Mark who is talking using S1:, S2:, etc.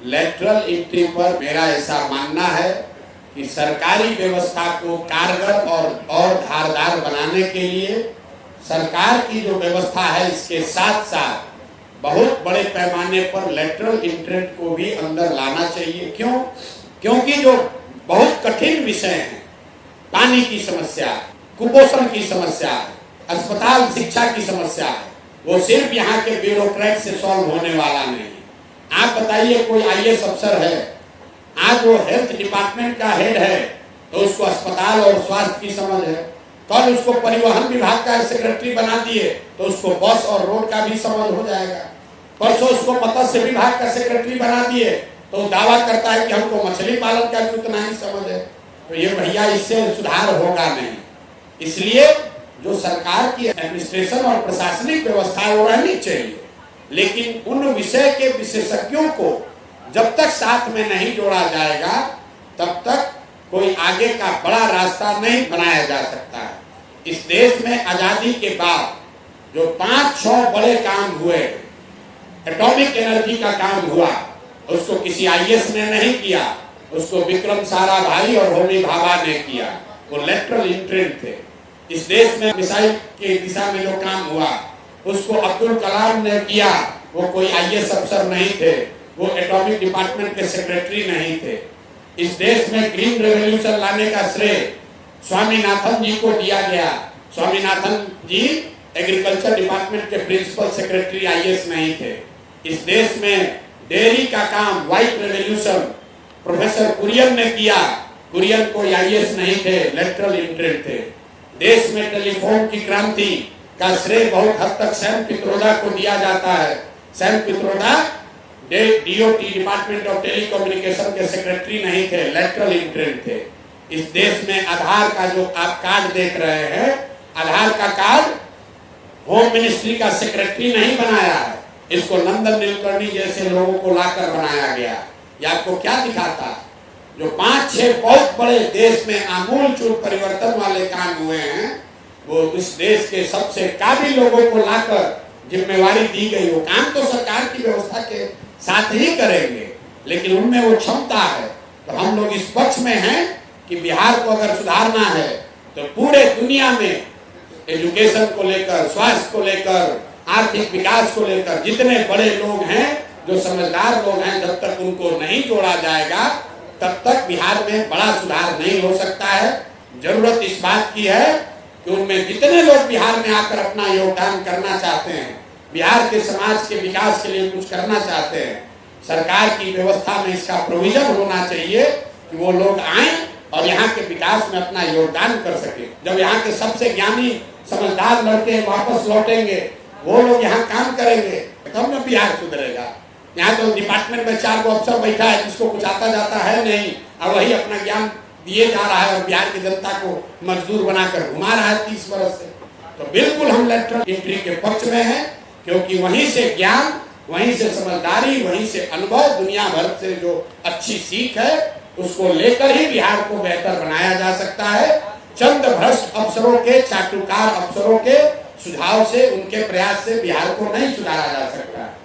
S1: Lateral entry पर मेरा ऐसा मानना है कि सरकारी व्यवस्था को कारगर और धारदार बनाने के लिए सरकार की जो व्यवस्था है इसके साथ साथ बहुत बड़े पैमाने पर लेटरल एंट्री को भी अंदर लाना चाहिए। क्यों? क्योंकि जो बहुत कठिन विषय हैं, पानी की समस्या, कुपोषण की समस्या, अस्पताल शिक्षा की समस्या है, वो सिर्फ यहाँ के ब्यूरोक्रेट से सॉल्व होने वाला नहीं। आप बताइए, कोई आईएएस अफसर है, आज वो हेल्थ डिपार्टमेंट का हेड है तो उसको अस्पताल और स्वास्थ्य की समझ है, कल उसको परिवहन विभाग का सेक्रेटरी बना दिए तो उसको बस और रोड का भी समझ हो जाएगा, परसों उसको मत्स्य विभाग का सेक्रेटरी बना दिए तो दावा करता है कि हमको मछली पालन का भी उतना ही समझ है। तो ये भैया, इससे सुधार होगा नहीं। इसलिए जो सरकार की एडमिनिस्ट्रेशन और प्रशासनिक व्यवस्था है वो रहनी चाहिए, लेकिन उन विषय के विशेषज्ञों को जब तक साथ में नहीं जोड़ा जाएगा तब तक कोई आगे का बड़ा रास्ता नहीं बनाया जा सकता है। इस देश में आजादी के बाद जो 5-6 बड़े काम हुए, एटॉमिक एनर्जी का काम हुआ, उसको किसी आईएएस ने नहीं किया, उसको विक्रम साराभाई और होमी भाभा ने किया, वो लेटरल एंट्री थे। इस देश में मिसाइल की दिशा में जो काम हुआ उसको अब्दुल कलाम ने किया, वो कोई आईएएस अफसर नहीं थे, वो एटॉमिक डिपार्टमेंट के सेक्रेटरी नहीं थे। इस देश में ग्रीन रेवोल्यूशन लाने का श्रेय स्वामीनाथन जी को दिया गया। स्वामीनाथन जी एग्रीकल्चर डिपार्टमेंट के प्रिंसिपल सेक्रेटरी आईएएस नहीं थे। इस देश में डेयरी का काम, व्हाइट रेवोल्यूशन, प्रोफेसर कुरियन ने किया, कुरियन कोई आईएएस नहीं थे, लेटरल एंट्री थे। देश में टेलीफोन की क्रांति का श्रेय बहुत हद तक सैम पित्रोदा को दिया जाता है। Sam Pitroda DOT, department of telecommunication के सेक्रेटरी नहीं थे, लेटरल एंट्री थे। इस देश में आधार का जो आप कार्ड देख रहे हैं, आधार का कार्ड होम मिनिस्ट्री का सेक्रेटरी नहीं बनाया है, इसको नंदन नीलकर्णी जैसे लोगों को लाकर बनाया गया। ये आपको क्या दिखाता? जो 5-6 बहुत बड़े देश में आमूल चूल परिवर्तन वाले काम हुए हैं, वो इस देश के सबसे काबिल लोगों को लाकर जिम्मेवारी दी गई। वो काम तो सरकार की व्यवस्था के साथ ही करेंगे, लेकिन उनमें वो क्षमता है। तो हम लोग इस पक्ष में हैं कि बिहार को अगर सुधारना है तो पूरे दुनिया में एजुकेशन को लेकर, स्वास्थ्य को लेकर, आर्थिक विकास को लेकर जितने बड़े लोग हैं, जो समझदार लोग हैं, जब तक उनको नहीं जोड़ा जाएगा तब तक बिहार में बड़ा सुधार नहीं हो सकता है। जरूरत इस बात की है कि उनमें जितने लोग बिहार में आकर अपना योगदान करना चाहते हैं, बिहार के समाज के विकास के लिए कुछ करना चाहते हैं, सरकार की व्यवस्था में इसका प्रोविजन होना चाहिए कि वो लोग आए और यहाँ के विकास में अपना योगदान कर सके। जब यहाँ के सबसे ज्ञानी समझदार लड़के वापस लौटेंगे, वो लोग यहाँ काम करेंगे, तब न बिहार सुधरेगा। यहाँ तो डिपार्टमेंट में 4 गो अफसर बैठा है जिसको कुछ आता जाता है नहीं, और वही अपना ज्ञान दिए जा रहा है और बिहार की जनता को मजदूर बनाकर घुमा रहा है 30 वर्ष से। तो बिल्कुल हम लेटरल एंट्री के पक्ष में हैं, क्योंकि वहीं से ज्ञान, वहीं से समझदारी, वहीं से अनुभव, दुनिया भर से जो अच्छी सीख है उसको लेकर ही बिहार को बेहतर बनाया जा सकता है। चंद भ्रष्ट अफसरों के, चाटुकार अफसरों के सुझाव से, उनके प्रयास से बिहार को नहीं सुधारा जा सकता है।